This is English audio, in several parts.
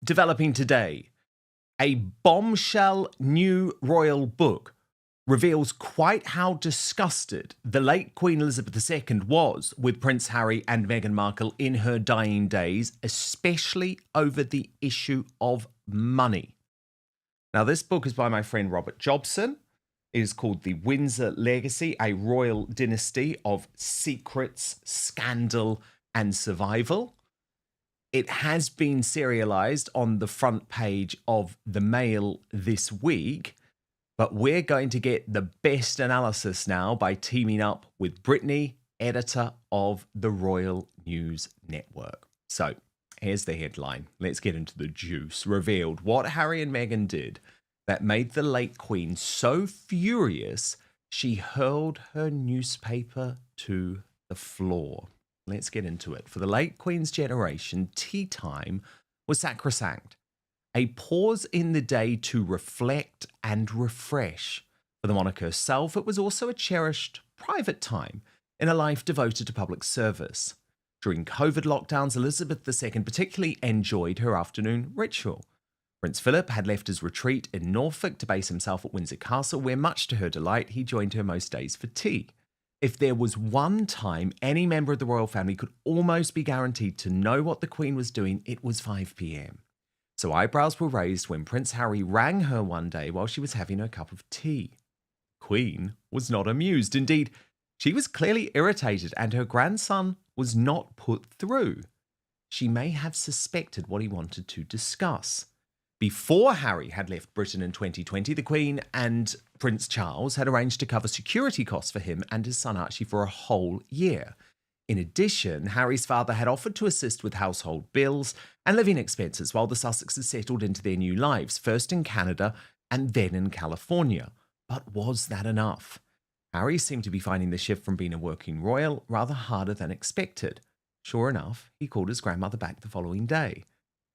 Developing today, a bombshell new royal book reveals quite how disgusted the late Queen Elizabeth II was with Prince Harry and Meghan Markle in her dying days, especially over the issue of money. Now, this book is by my friend Robert Jobson. It is called The Windsor Legacy, a royal dynasty of secrets, scandal, and survival. It has been serialized on the front page of the Mail this week, but we're going to get the best analysis now by teaming up with Brittany, editor of the Royal News Network. So here's the headline. Let's get into the juice. Revealed what Harry and Meghan did that made the late Queen so furious she hurled her newspaper to the floor. Let's get into it. For the late Queen's generation, tea time was sacrosanct. A pause in the day to reflect and refresh. For the monarch herself, it was also a cherished private time in a life devoted to public service. During COVID lockdowns, Elizabeth II particularly enjoyed her afternoon ritual. Prince Philip had left his retreat in Norfolk to base himself at Windsor Castle, where, much to her delight, he joined her most days for tea. If there was one time any member of the royal family could almost be guaranteed to know what the Queen was doing, it was 5 p.m. So eyebrows were raised when Prince Harry rang her one day while she was having her cup of tea. The Queen was not amused. Indeed, she was clearly irritated, and her grandson was not put through. She may have suspected what he wanted to discuss. Before Harry had left Britain in 2020, the Queen and Prince Charles had arranged to cover security costs for him and his son Archie for a whole year. In addition, Harry's father had offered to assist with household bills and living expenses while the Sussexes settled into their new lives, first in Canada and then in California. But was that enough? Harry seemed to be finding the shift from being a working royal rather harder than expected. Sure enough, he called his grandmother back the following day,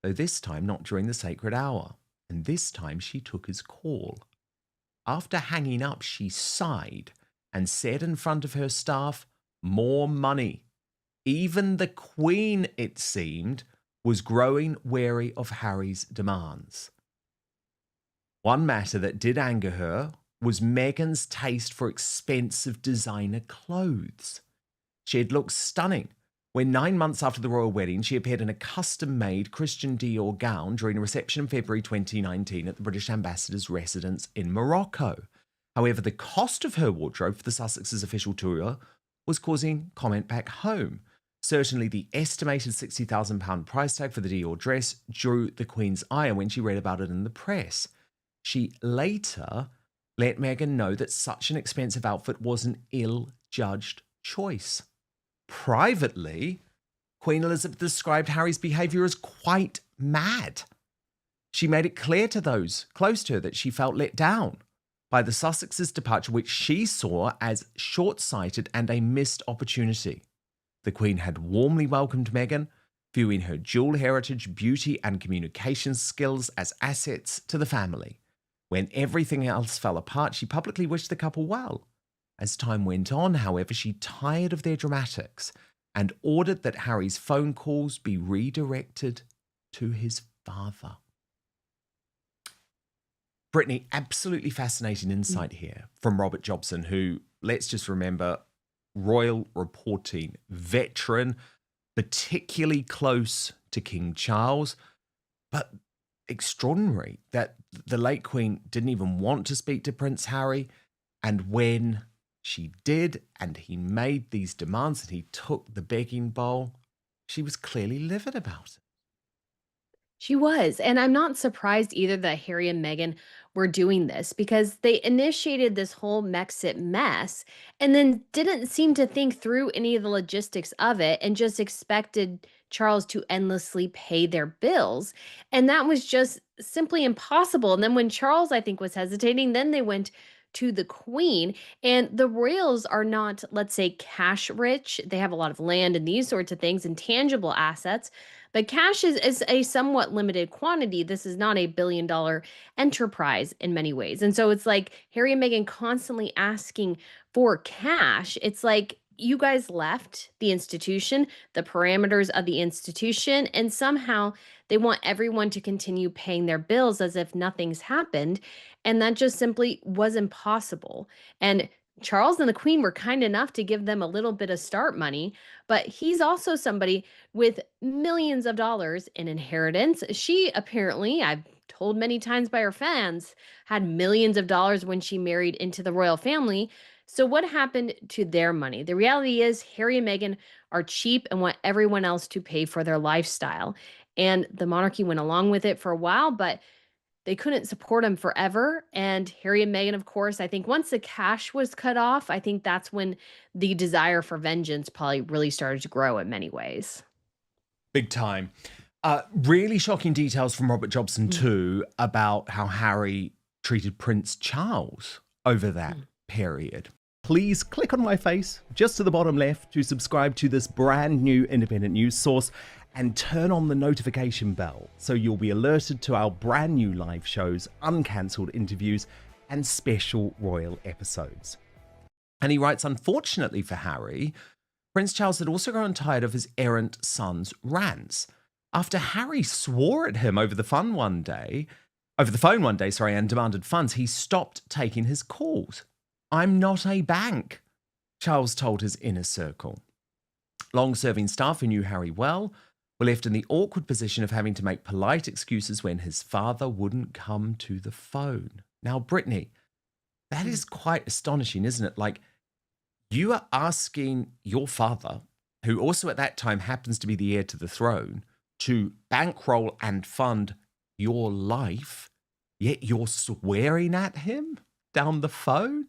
though this time not during the sacred hour, and this time she took his call. After hanging up, she sighed and said in front of her staff, "More money." Even the Queen, it seemed, was growing wary of Harry's demands. One matter that did anger her was Meghan's taste for expensive designer clothes. She had looked stunning when 9 months after the royal wedding, she appeared in a custom-made Christian Dior gown during a reception in February 2019 at the British ambassador's residence in Morocco. However, the cost of her wardrobe for the Sussexes' official tour was causing comment back home. Certainly, the estimated £60,000 price tag for the Dior dress drew the Queen's ire when she read about it in the press. She later let Meghan know that such an expensive outfit was an ill-judged choice. Privately, Queen Elizabeth described Harry's behaviour as quite mad. She made it clear to those close to her that she felt let down by the Sussexes' departure, which she saw as short-sighted and a missed opportunity. The Queen had warmly welcomed Meghan, viewing her dual heritage, beauty and communication skills as assets to the family. When everything else fell apart, she publicly wished the couple well. As time went on, however, she tired of their dramatics and ordered that Harry's phone calls be redirected to his father. Brittany, absolutely fascinating insight here from Robert Jobson, who, let's just remember, royal reporting veteran, particularly close to King Charles, but extraordinary that the late Queen didn't even want to speak to Prince Harry, and when she did, and he made these demands and he took the begging bowl, she was clearly livid about it. She was, and I'm not surprised either that Harry and Meghan were doing this because they initiated this whole Mexit mess and then didn't seem to think through any of the logistics of it and just expected Charles to endlessly pay their bills. And that was just simply impossible. And then when Charles, I think, was hesitating, then they went to the Queen. And the royals are not, let's say, cash rich. They have a lot of land and these sorts of things and tangible assets. But cash is a somewhat limited quantity. This is not a billion-dollar enterprise in many ways. And so it's like Harry and Meghan constantly asking for cash. It's like You guys left the institution, the parameters of the institution, and somehow they want everyone to continue paying their bills as if nothing's happened. And that just simply was impossible. And Charles and the Queen were kind enough to give them a little bit of start money, but he's also somebody with millions of dollars in inheritance. She apparently, I've told many times by her fans, had millions of dollars when she married into the royal family. So, what happened to their money? The reality is, Harry and Meghan are cheap and want everyone else to pay for their lifestyle. And the monarchy went along with it for a while, but they couldn't support him forever. And Harry and Meghan, of course, I think once the cash was cut off, I think that's when the desire for vengeance probably really started to grow in many ways. Big time. Really shocking details from Robert Jobson, Mm, too, about how Harry treated Prince Charles over that mm. period. Please click on my face just to the bottom left to subscribe to this brand new independent news source and turn on the notification bell so you'll be alerted to our brand new live shows, uncancelled interviews, and special royal episodes. And he writes, unfortunately for Harry, Prince Charles had also grown tired of his errant son's rants. After Harry swore at him over the phone one day, and demanded funds, he stopped taking his calls. I'm not a bank, Charles told his inner circle. Long-serving staff who knew Harry well were left in the awkward position of having to make polite excuses when his father wouldn't come to the phone. Now, Brittany, that is quite astonishing, isn't it? Like, you are asking your father, who also at that time happens to be the heir to the throne, to bankroll and fund your life, yet you're swearing at him down the phone?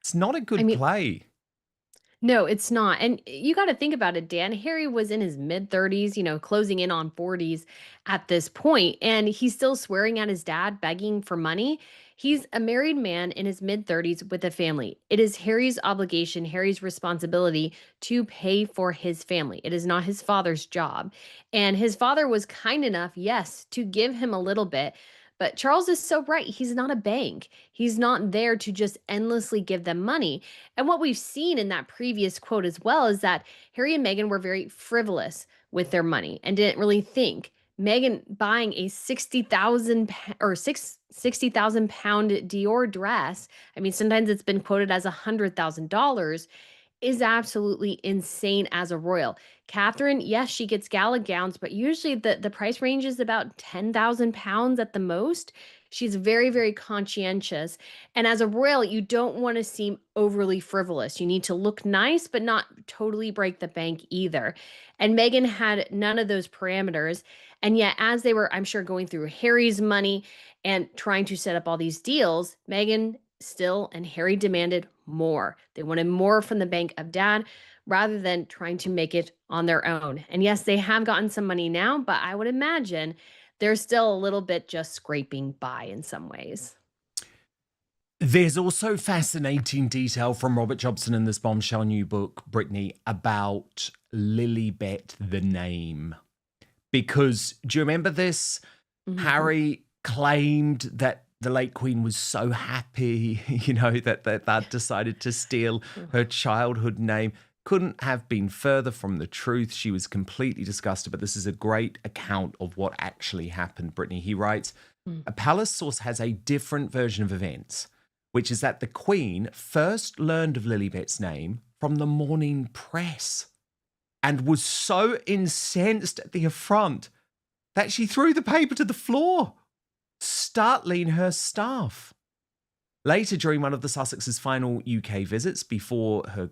It's not a I good mean, play. no, it's not. And you got to think about it, Dan. Harry was in his mid 30s, closing in on 40s at this point, and he's still swearing at his dad, begging for money. He's a married man in his mid 30s with a family. It is Harry's obligation, Harry's responsibility to pay for his family. It is not his father's job. And his father was kind enough, yes, to give him a little bit. But Charles is so right. He's not a bank. He's not there to just endlessly give them money. And what we've seen in that previous quote as well is that Harry and Meghan were very frivolous with their money and didn't really think. Meghan buying a 60,000 or 60,000 pound Dior dress. I mean, sometimes it's been quoted as $100,000 is absolutely insane as a royal. Catherine, yes, she gets gala gowns, but usually the price range is about 10,000 pounds at the most. She's very, very conscientious. And as a royal, you don't want to seem overly frivolous. You need to look nice, but not totally break the bank either. And Meghan had none of those parameters. And yet, as they were, I'm sure, going through Harry's money and trying to set up all these deals, Meghan still and Harry demanded more. They wanted more from the bank of dad rather than trying to make it on their own. And yes, they have gotten some money now, but I would imagine they're still a little bit just scraping by in some ways. There's also fascinating detail from Robert Jobson in this bombshell new book, Brittany, about Lilibet, the name. Because do you remember this? Mhm. Harry claimed that the late Queen was so happy, that decided to steal her childhood name. Couldn't have been further from the truth. She was completely disgusted, but this is a great account of what actually happened, Brittany. He writes, Mm. a palace source has a different version of events, which is that the Queen first learned of Lilibet's name from the morning press and was so incensed at the affront that she threw the paper to the floor, startling her staff. Later, during one of the Sussex's final UK visits before her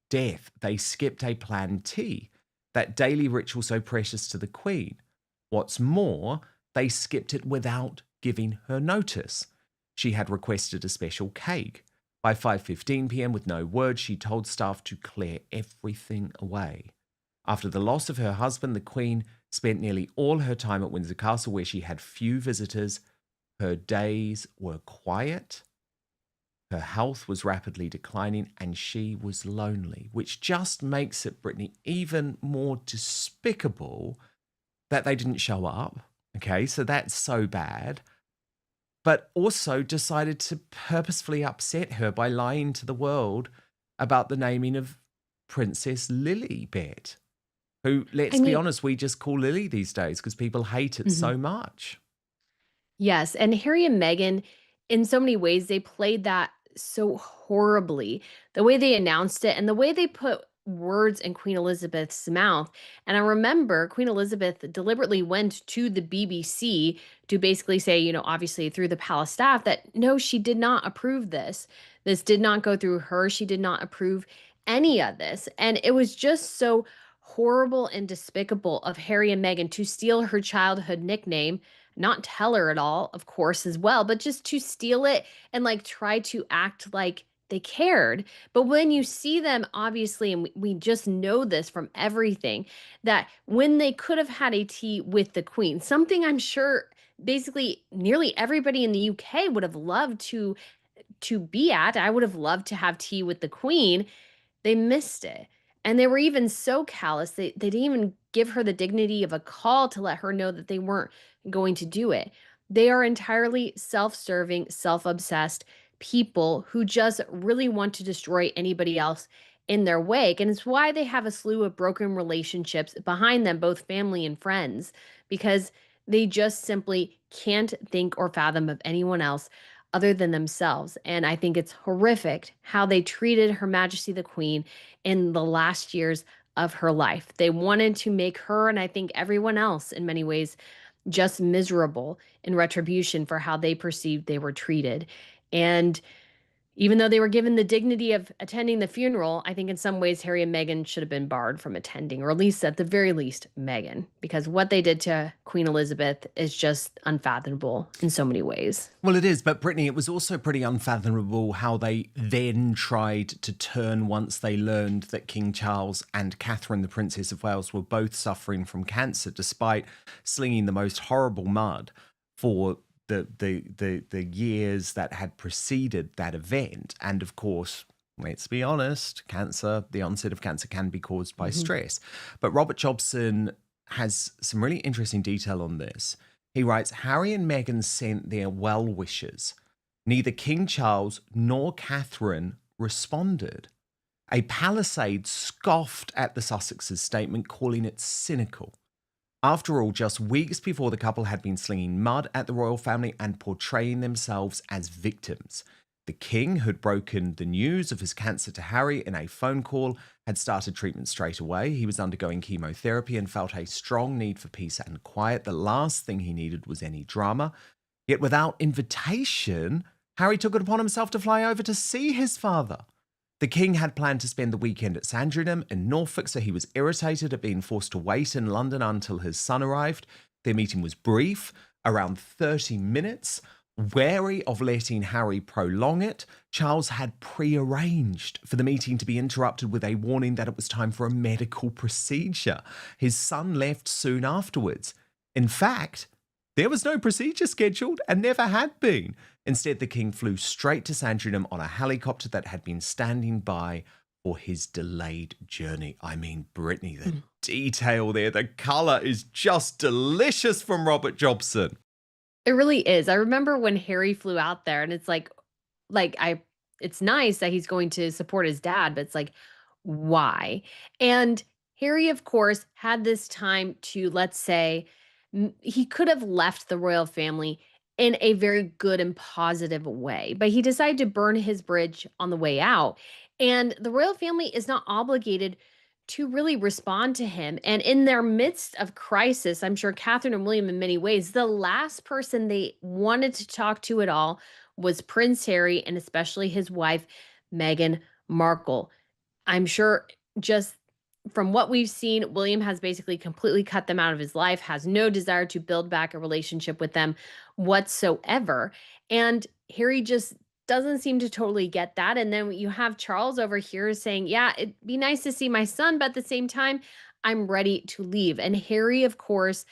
death, they skipped a planned tea, that daily ritual so precious to the Queen. What's more, they skipped it without giving her notice. She had requested a special cake. By 5:15 p.m., with no word, she told staff to clear everything away. After the loss of her husband, the Queen spent nearly all her time at Windsor Castle, where she had few visitors. Her days were quiet. Her health was rapidly declining, and she was lonely, which just makes it, Brittany, even more despicable that they didn't show up. Okay, so that's so bad. But also decided to purposefully upset her by lying to the world about the naming of Princess Lilibet, who, let's I be mean, honest, we just call Lily these days because people hate it mhm. so much. Yes, and Harry and Meghan, in so many ways, they played that so horribly. The way they announced it and the way they put words in Queen Elizabeth's mouth. And I remember Queen Elizabeth deliberately went to the BBC to basically say, obviously through the palace staff, that no, she did not approve this. This did not go through her. She did not approve any of this. And it was just so horrible and despicable of Harry and Meghan to steal her childhood nickname, not tell her at all, of course, as well, but just to steal it and like try to act like they cared. But when you see them, obviously, and we just know this from everything, that when they could have had a tea with the Queen, something I'm sure basically nearly everybody in the UK would have loved to be at. I would have loved to have tea with the Queen. They missed it. And they were even so callous, they didn't even give her the dignity of a call to let her know that they weren't going to do it. They are entirely self serving, self obsessed people who just really want to destroy anybody else in their wake. And it's why they have a slew of broken relationships behind them, both family and friends, because they just simply can't think or fathom of anyone else other than themselves. And I think it's horrific how they treated Her Majesty the Queen in the last years of her life. They wanted to make her, and I think everyone else in many ways, just miserable in retribution for how they perceived they were treated. And even though they were given the dignity of attending the funeral, I think in some ways Harry and Meghan should have been barred from attending, or at least at the very least, Meghan, because what they did to Queen Elizabeth is just unfathomable in so many ways. Well, it is, but Brittany, it was also pretty unfathomable how they then tried to turn once they learned that King Charles and Catherine, the Princess of Wales, were both suffering from cancer, despite slinging the most horrible mud for the years that had preceded that event. And of course, let's be honest, cancer, the onset of cancer can be caused by Mhm. stress. But Robert Jobson has some really interesting detail on this. He writes, Harry and Meghan sent their well wishes. Neither King Charles nor Catherine responded. A palisade scoffed at the Sussexes' statement, calling it cynical. After all, just weeks before, the couple had been slinging mud at the royal family and portraying themselves as victims. The king, who'd broken the news of his cancer to Harry in a phone call, had started treatment straight away. He was undergoing chemotherapy and felt a strong need for peace and quiet. The last thing he needed was any drama. Yet without invitation, Harry took it upon himself to fly over to see his father. The king had planned to spend the weekend at Sandringham in Norfolk, so he was irritated at being forced to wait in London until his son arrived. Their meeting was brief, around 30 minutes. Wary of letting Harry prolong it, Charles had prearranged for the meeting to be interrupted with a warning that it was time for a medical procedure. His son left soon afterwards. In fact, there was no procedure scheduled and never had been. Instead, the king flew straight to Sandringham on a helicopter that had been standing by for his delayed journey. I mean, Brittany, the detail there, the colour is just delicious from Robert Jobson. It really is. I remember when Harry flew out there and it's like I it's nice that he's going to support his dad, but it's like, why? And Harry, of course, had this time to, let's say, he could have left the royal family in a very good and positive way, but he decided to burn his bridge on the way out. And the royal family is not obligated to really respond to him. And in their midst of crisis, I'm sure Catherine and William, in many ways, the last person they wanted to talk to at all was Prince Harry and especially his wife, Meghan Markle. I'm sure just from what we've seen, William has basically completely cut them out of his life, has no desire to build back a relationship with them whatsoever. And Harry just doesn't seem to totally get that. And then you have Charles over here saying, yeah, it'd be nice to see my son, but at the same time, I'm ready to leave. And Harry, of course,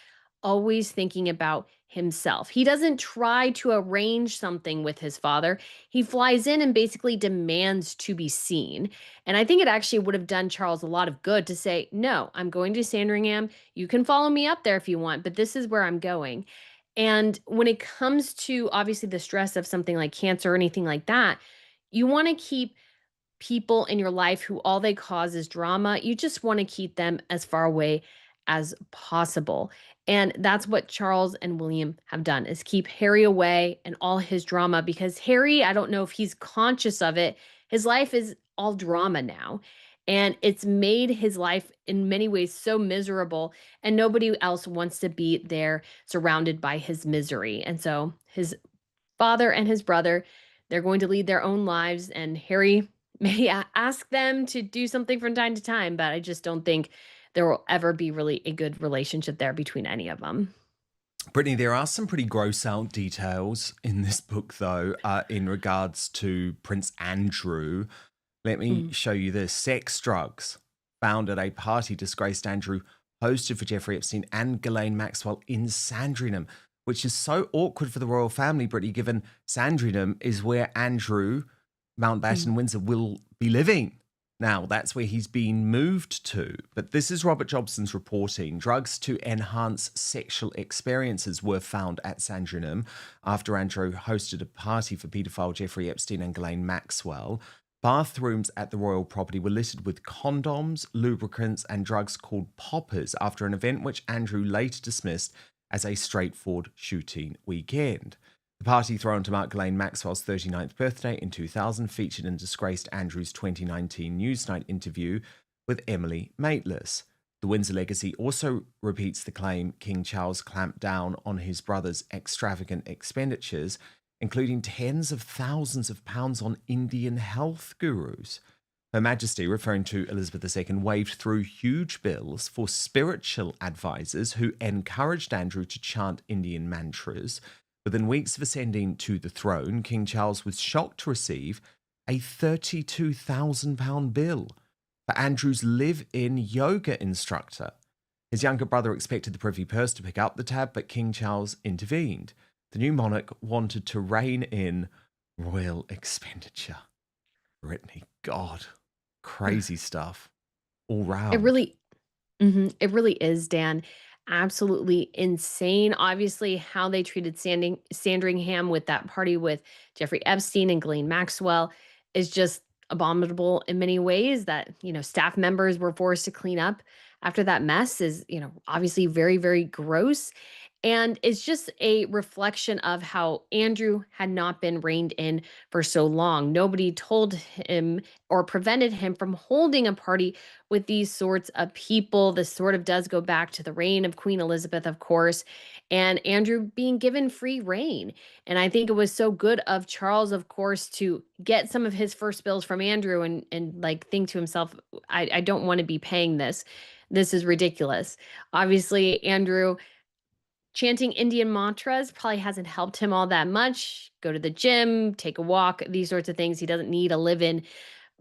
always thinking about himself. He doesn't try to arrange something with his father. He flies in and basically demands to be seen. And I think it actually would have done Charles a lot of good to say, no, I'm going to Sandringham. You can follow me up there if you want, but this is where I'm going. And when it comes to obviously the stress of something like cancer or anything like that, you want to keep people in your life who all they cause is drama, you just want to keep them as far away as possible. And that's what Charles and William have done is keep Harry away and all his drama because Harry, I don't know if he's conscious of it. His life is all drama now. And it's made his life in many ways so miserable, and nobody else wants to be there surrounded by his misery. And so his father and his brother, they're going to lead their own lives, and Harry may ask them to do something from time to time, but I just don't think there will ever be really a good relationship there between any of them. Brittany, there are some pretty gross out details in this book, though, in regards to Prince Andrew. Let me Mm. show you this. Sex drugs found at a party disgraced Andrew hosted for Jeffrey Epstein and Ghislaine Maxwell in Sandringham, which is so awkward for the royal family, Brittany, given Sandringham is where Andrew, Mm. Mountbatten, Windsor will be living. Now, that's where he's been moved to. But this is Robert Jobson's reporting. Drugs to enhance sexual experiences were found at Sandringham after Andrew hosted a party for paedophile Jeffrey Epstein and Ghislaine Maxwell. Bathrooms at the royal property were littered with condoms, lubricants, and drugs called poppers after an event which Andrew later dismissed as a straightforward shooting weekend. The party thrown to mark Ghislaine Maxwell's 39th birthday in 2000 featured in disgraced Andrew's 2019 Newsnight interview with Emily Maitlis. The Windsor legacy also repeats the claim King Charles clamped down on his brother's extravagant expenditures, including tens of thousands of pounds on Indian health gurus. Her Majesty, referring to Elizabeth II, waved through huge bills for spiritual advisors who encouraged Andrew to chant Indian mantras. Within weeks of ascending to the throne, King Charles was shocked to receive a £32,000 bill for Andrew's live-in yoga instructor. His younger brother expected the privy purse to pick up the tab, but King Charles intervened. The new monarch wanted to rein in royal expenditure. Brittany, God, crazy stuff all It round. really it really is, Dan. Absolutely insane. Obviously, how they treated Sandringham with that party with Jeffrey Epstein and Ghislaine Maxwell is just abominable in many ways. That, staff members were forced to clean up after that mess is, obviously very, very gross. And it's just a reflection of how Andrew had not been reined in for so long. Nobody told him or prevented him from holding a party with these sorts of people. This sort of does go back to the reign of Queen Elizabeth, of course, and Andrew being given free reign. And I think it was so good of Charles, of course, to get some of his first bills from Andrew and like think to himself, I don't want to be paying this. This is ridiculous. Obviously, Andrew chanting Indian mantras probably hasn't helped him all that much. Go to the gym, take a walk, these sorts of things. He doesn't need a live in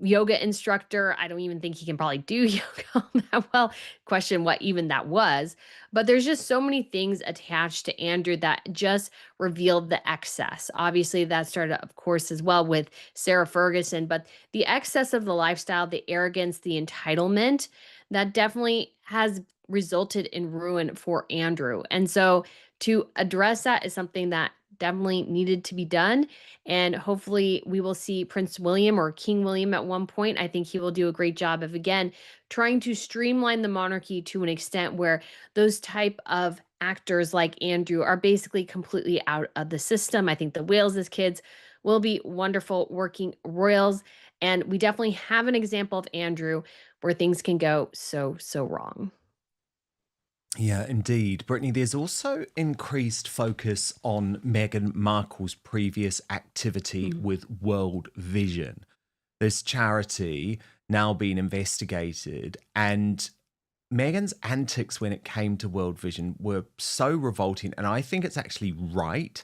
yoga instructor. I don't even think he can probably do yoga that well. Question what even that was. But there's just so many things attached to Andrew that just revealed the excess. Obviously, that started, of course, as well with Sarah Ferguson, but the excess of the lifestyle, the arrogance, the entitlement, that definitely has resulted in ruin for Andrew. And so to address that is something that definitely needed to be done. And hopefully, we will see Prince William or King William at one point. I think he will do a great job of, again, trying to streamline the monarchy to an extent where those type of actors like Andrew are basically completely out of the system. I think the Wales's kids will be wonderful working royals. And we definitely have an example of Andrew where things can go so, so wrong. Yeah, indeed. Brittany, there's also increased focus on Meghan Markle's previous activity Mm. with World Vision. This charity now being investigated, and Meghan's antics when it came to World Vision were so revolting. And I think it's actually right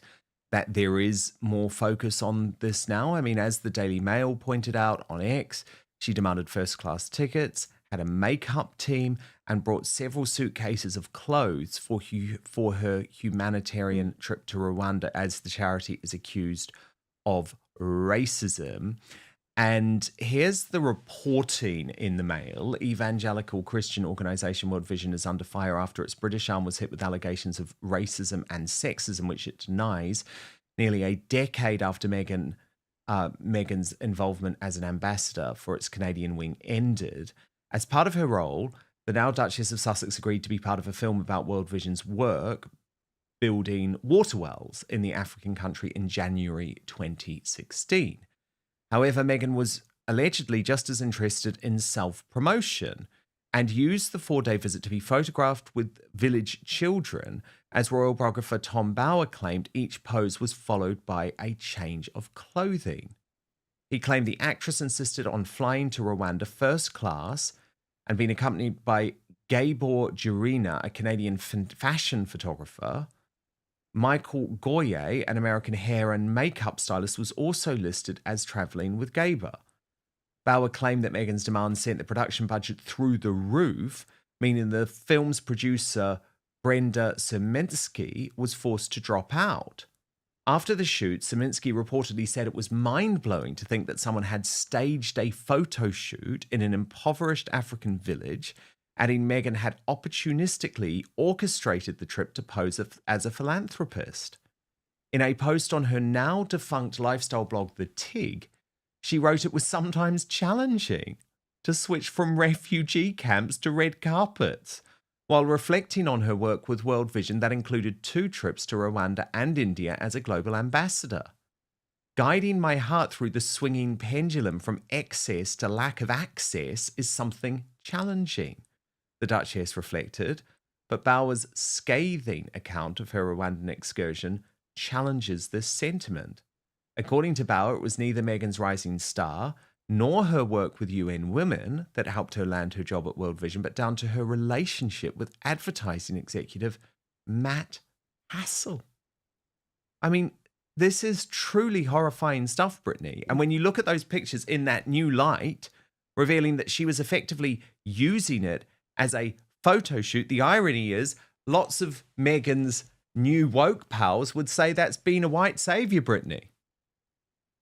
that there is more focus on this now. I mean, as the Daily Mail pointed out on X, she demanded first class tickets, had a makeup team, and brought several suitcases of clothes for her Mm. humanitarian trip to Rwanda, as the charity is accused of racism. And here's the reporting in the Mail. Evangelical Christian organisation World Vision is under fire after its British arm was hit with allegations of racism and sexism, which it denies. Nearly a decade after Meghan Meghan's involvement as an ambassador for its Canadian wing ended. As part of her role, the now Duchess of Sussex agreed to be part of a film about World Vision's work building water wells in the African country in January 2016. However, Meghan was allegedly just as interested in self promotion and used the 4-day visit to be photographed with village children. As royal biographer Tom Bower claimed, each pose was followed by a change of clothing. He claimed the actress insisted on flying to Rwanda first class and being accompanied by Gabor Jurina, a Canadian fashion photographer. Michael Goye, an American hair and makeup stylist, was also listed as traveling with Gabor. Bauer claimed that Meghan's demands sent the production budget through the roof, meaning the film's producer, Brenda Seminsky, was forced to drop out. After the shoot, Seminsky reportedly said it was mind-blowing to think that someone had staged a photo shoot in an impoverished African village, adding Meghan had opportunistically orchestrated the trip to pose as a philanthropist. In a post on her now-defunct lifestyle blog, The Tig, she wrote it was sometimes challenging to switch from refugee camps to red carpets, while reflecting on her work with World Vision that included 2 trips to Rwanda and India as a global ambassador. Guiding my heart through the swinging pendulum from excess to lack of access is something challenging, the Duchess reflected, but Bauer's scathing account of her Rwandan excursion challenges this sentiment. According to Bauer, it was neither Meghan's rising star nor her work with UN Women that helped her land her job at World Vision, but down to her relationship with advertising executive Matt Hassel. I mean, this is truly horrifying stuff, Brittany. And when you look at those pictures in that new light, revealing that she was effectively using it as a photo shoot, the irony is lots of Meghan's new woke pals would say that's been a white savior, Brittany.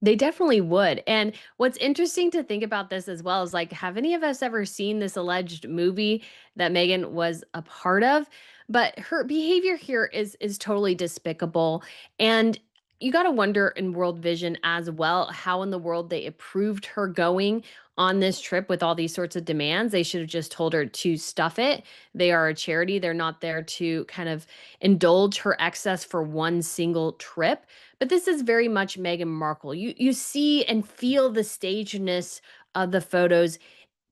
They definitely would. And what's interesting to think about this as well is like, have any of us ever seen this alleged movie that Meghan was a part of? But her behavior here is totally despicable. And you got to wonder in World Vision as well how in the world they approved her going on this trip with all these sorts of demands. They should have just told her to stuff it. They are a charity. They're not there to kind of indulge her excess for one single trip. But this is very much Meghan Markle. You see and feel the stagedness of the photos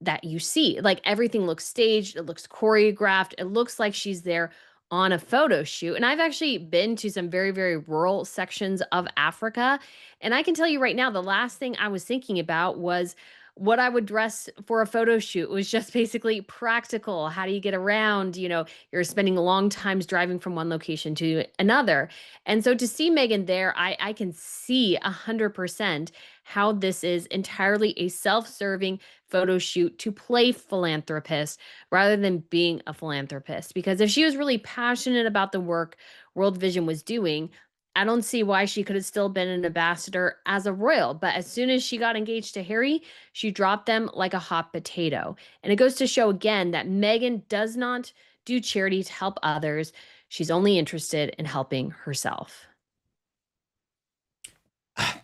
that you see. Like everything looks staged, it looks choreographed, it looks like she's there on a photo shoot. And I've actually been to some very, very rural sections of Africa. And I can tell you right now, the last thing I was thinking about was what I would dress for a photo shoot. It was just basically practical. How do you get around? You're spending long times driving from one location to another. And so to see Megan there, I can see 100% how this is entirely a self-serving photo shoot to play philanthropist rather than being a philanthropist. Because if she was really passionate about the work World Vision was doing, I don't see why she could have still been an ambassador as a royal. But as soon as she got engaged to Harry, she dropped them like a hot potato. And it goes to show again that Meghan does not do charity to help others. She's only interested in helping herself.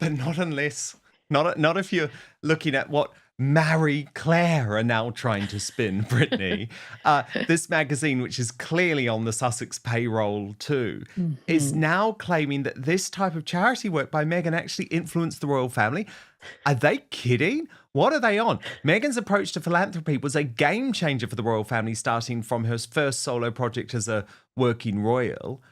But not if you're looking at what Marie Claire are now trying to spin, Brittany. This magazine, which is clearly on the Sussex payroll too, is Mhm. now claiming that this type of charity work by Meghan actually influenced the royal family. Are they kidding? What are they on? Meghan's approach to philanthropy was a game changer for the royal family, starting from her first solo project as a working royal.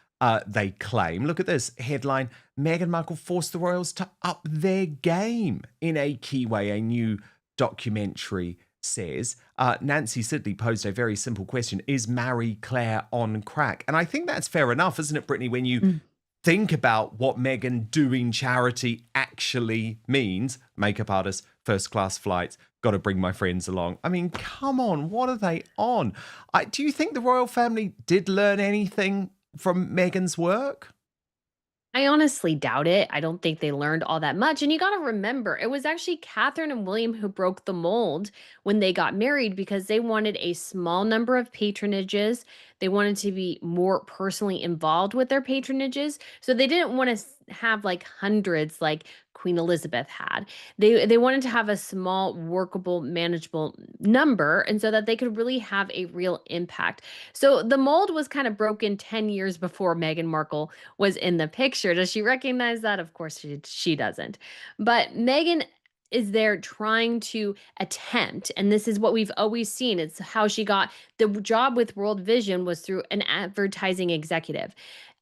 They claim. Look at this headline: Meghan Markle forced the royals to up their game in a key way. A new documentary says. Nancy Sidley posed a very simple question: is Marie Claire on crack? And I think that's fair enough, isn't it, Brittany? When you think about what Meghan doing charity actually means: makeup artist, first class flights, got to bring my friends along. I mean, come on, what are they on? Do you think the royal family did learn anything from Meghan's work? I honestly doubt it. I don't think they learned all that much. And you got to remember, it was actually Catherine and William who broke the mold when they got married because they wanted a small number of patronages. They wanted to be more personally involved with their patronages. So they didn't want to have like hundreds, like Queen Elizabeth had. They wanted to have a small, workable, manageable number, and so that they could really have a real impact. So the mold was kind of broken 10 years before Meghan Markle was in the picture. Does she recognize that? Of course she doesn't. But Meghan is there trying to attempt, and this is what we've always seen. It's how she got the job with World Vision was through an advertising executive.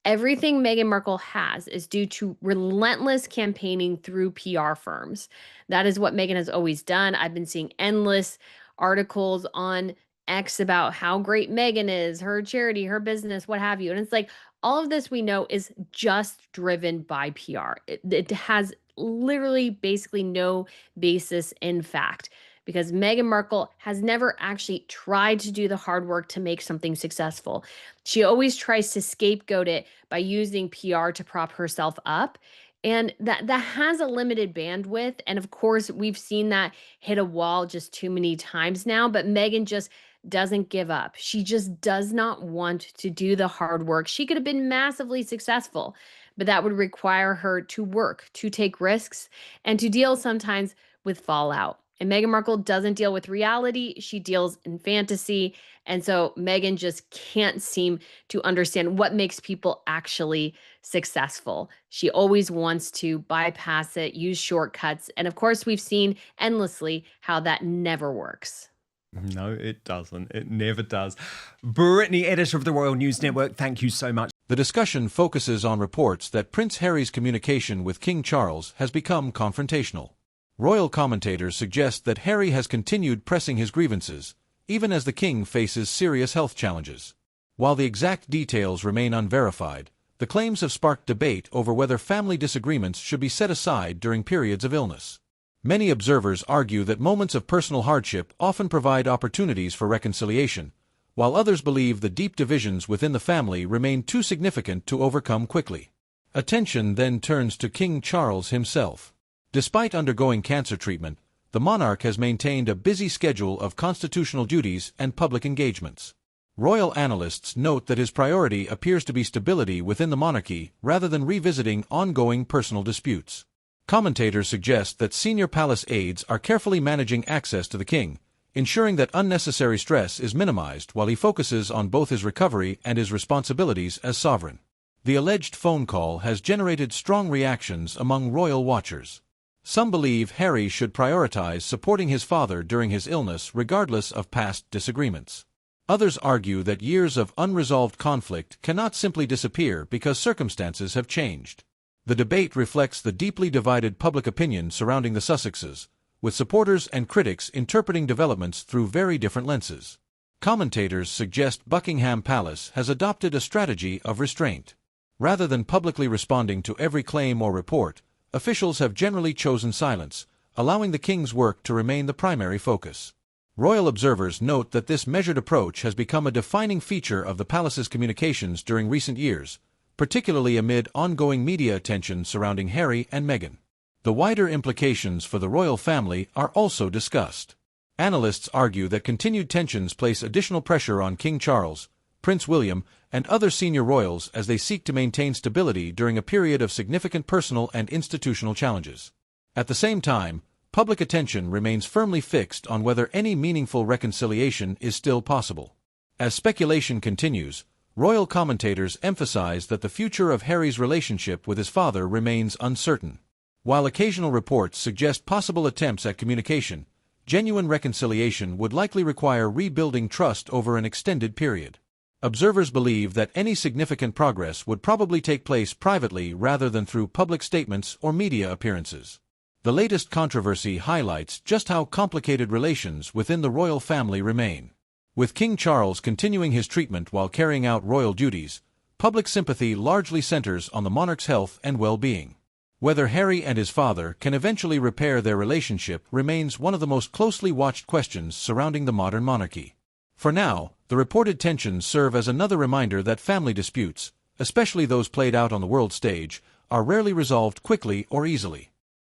Everything Meghan Markle has is due to relentless campaigning through PR firms. That is what Meghan has always done. I've been seeing endless articles on X about how great Meghan is, her charity, her business, what have you. And it's like all of this we know is just driven by PR. It has literally basically no basis in fact because Meghan Markle has never actually tried to do the hard work to make something successful. She always tries to scapegoat it by using PR to prop herself up. And that has a limited bandwidth. And of course, we've seen that hit a wall just too many times now. But Meghan just doesn't give up. She just does not want to do the hard work. She could have been massively successful, but that would require her to work, to take risks, and to deal sometimes with fallout. And Meghan Markle doesn't deal with reality, she deals in fantasy. And so Meghan just can't seem to understand what makes people actually successful. She always wants to bypass it, use shortcuts. And of course, we've seen endlessly how that never works. No, it doesn't. It never does. Brittany, editor of the Royal News Network, thank you so much. The discussion focuses on reports that Prince Harry's communication with King Charles has become confrontational. Royal commentators suggest that Harry has continued pressing his grievances, even as the king faces serious health challenges. While the exact details remain unverified, the claims have sparked debate over whether family disagreements should be set aside during periods of illness. Many observers argue that moments of personal hardship often provide opportunities for reconciliation, while others believe the deep divisions within the family remain too significant to overcome quickly. Attention then turns to King Charles himself. Despite undergoing cancer treatment, the monarch has maintained a busy schedule of constitutional duties and public engagements. Royal analysts note that his priority appears to be stability within the monarchy rather than revisiting ongoing personal disputes. Commentators suggest that senior palace aides are carefully managing access to the king, ensuring that unnecessary stress is minimized while he focuses on both his recovery and his responsibilities as sovereign. The alleged phone call has generated strong reactions among royal watchers. Some believe Harry should prioritize supporting his father during his illness regardless of past disagreements. Others argue that years of unresolved conflict cannot simply disappear because circumstances have changed. The debate reflects the deeply divided public opinion surrounding the Sussexes, with supporters and critics interpreting developments through very different lenses. Commentators suggest Buckingham Palace has adopted a strategy of restraint. Rather than publicly responding to every claim or report, officials have generally chosen silence, allowing the king's work to remain the primary focus. Royal observers note that this measured approach has become a defining feature of the palace's communications during recent years, particularly amid ongoing media attention surrounding Harry and Meghan. The wider implications for the royal family are also discussed. Analysts argue that continued tensions place additional pressure on King Charles, Prince William, and other senior royals as they seek to maintain stability during a period of significant personal and institutional challenges. At the same time, public attention remains firmly fixed on whether any meaningful reconciliation is still possible. As speculation continues, royal commentators emphasize that the future of Harry's relationship with his father remains uncertain. While occasional reports suggest possible attempts at communication, genuine reconciliation would likely require rebuilding trust over an extended period. Observers believe that any significant progress would probably take place privately rather than through public statements or media appearances. The latest controversy highlights just how complicated relations within the royal family remain. With King Charles continuing his treatment while carrying out royal duties, public sympathy largely centers on the monarch's health and well-being. Whether Harry and his father can eventually repair their relationship remains one of the most closely watched questions surrounding the modern monarchy. For now, the reported tensions serve as another reminder that family disputes, especially those played out on the world stage, are rarely resolved quickly or easily.